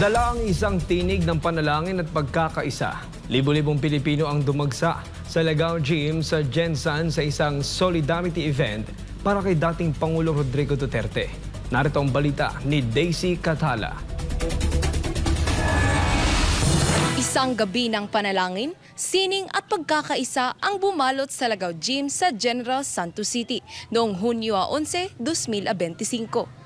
Dala ang isang tinig ng panalangin at pagkakaisa. Libo-libong Pilipino ang dumagsa sa Lagao Gym sa Jensan sa isang solidarity event para kay dating Pangulong Rodrigo Duterte. Narito ang balita ni Daisy Catala. Isang gabi ng panalangin, sining at pagkakaisa ang bumalot sa Lagao Gym sa General Santos City noong Hunyo 11, 2025.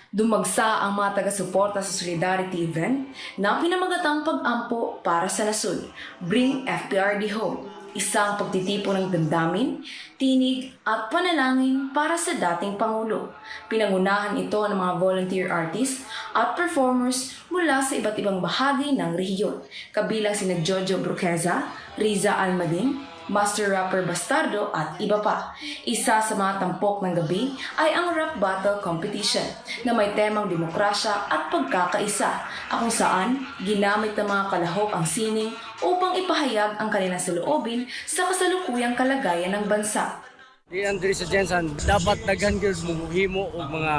Dumagsa ang mga taga-suporta sa solidarity event na pinamagatang pag-ampo para sa nasud, Bring FPRD Home, isang pagtitipon ng damdamin, tinig at panalangin para sa dating Pangulo. Pinangunahan ito ng mga volunteer artists at performers mula sa iba't ibang bahagi ng rehiyon, kabilang sina Jojo Bruqueza, Riza Almadin, Master Rapper Bastardo at iba pa. Isa sa mga tampok ng gabi ay ang rap battle competition na may temang demokrasya at pagkakaisa, kung saan ginamit ng mga kalahok ang sining upang ipahayag ang kanilang saloobin sa kasalukuyang kalagayan ng bansa. Di Andres sa Jensan, dapat daghan gyud mo himo og mga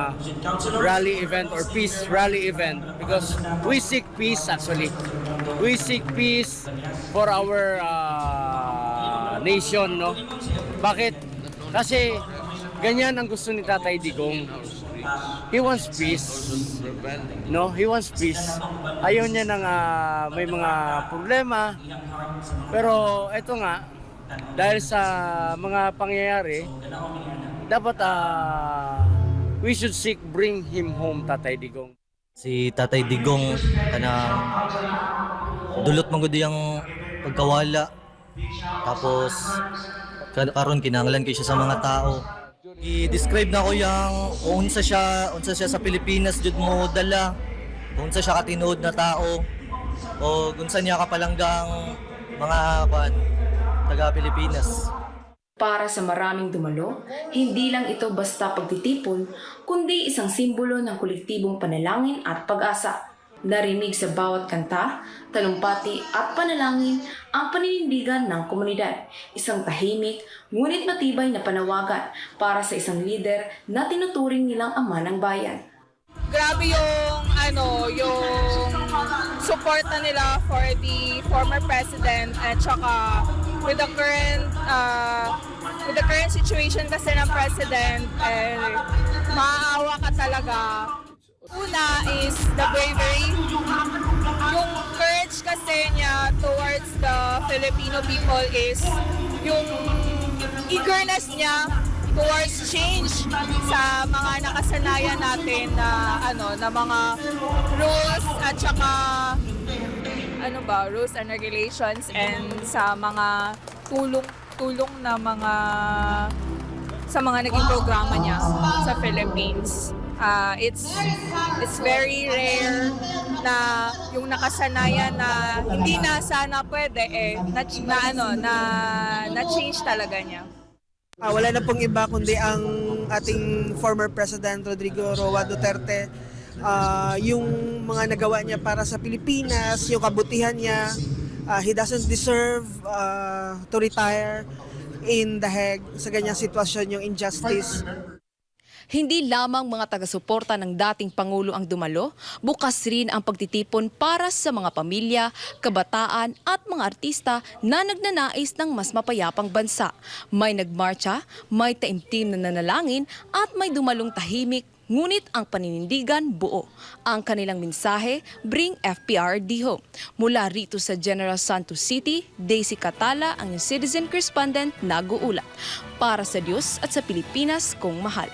rally event or peace rally event because we seek peace actually. We seek peace for our nation, no? Bakit? Kasi ganyan ang gusto ni Tatay Digong. He wants peace. No, he wants peace. Ayaw niya ng may mga problema. Pero eto nga, dahil sa mga pangyayari, dapat we should seek bring him home, Tatay Digong. Si Tatay Digong kanang dulot man gud yang pagkawala. Tapos karon kinahanglan kay siya sa mga tao. I-describe na ko yang unsa siya sa Pilipinas jud mo dala. Unsa siya katinuod na tao o unsa niya kapalanggang mga taga Pilipinas. Para sa maraming dumalo, hindi lang ito basta pagtitipon, kundi isang simbolo ng kolektibong panalangin at pag-asa. Narinig sa bawat kanta, talumpati at panalangin ang paninindigan ng komunidad. Isang tahimik, ngunit matibay na panawagan para sa isang leader na tinuturing nilang ama ng bayan. Grabe yung support na nila for the former president at saka with the current situation kasi ng president, maaawa ka talaga. Una is the bravery. Yung courage kasi niya towards the Filipino people is yung eagerness niya towards change sa mga nakasanayan natin na mga rules at saka rules and regulations and sa mga tulong na sa mga naging programa niya sa Philippines. It's very rare na yung nakasanayan na hindi na sana pwede na change talaga niya. Wala na pong iba kundi ang ating former President Rodrigo Roa Duterte. Yung mga nagawa niya para sa Pilipinas, yung kabutihan niya, he doesn't deserve to retire in The Hague sa ganyang sitwasyon, yung injustice. Hindi lamang mga taga-suporta ng dating Pangulo ang dumalo, bukas rin ang pagtitipon para sa mga pamilya, kabataan at mga artista na nagnanais ng mas mapayapang bansa. May nagmarcha, may taimtim na nanalangin at may dumalong tahimik, ngunit ang paninindigan buo. Ang kanilang mensahe, Bring FPRD Home. Mula rito sa General Santos City, Daisy Catala, ang News Citizen correspondent, nag-uulat. Para sa Diyos at sa Pilipinas kong mahal.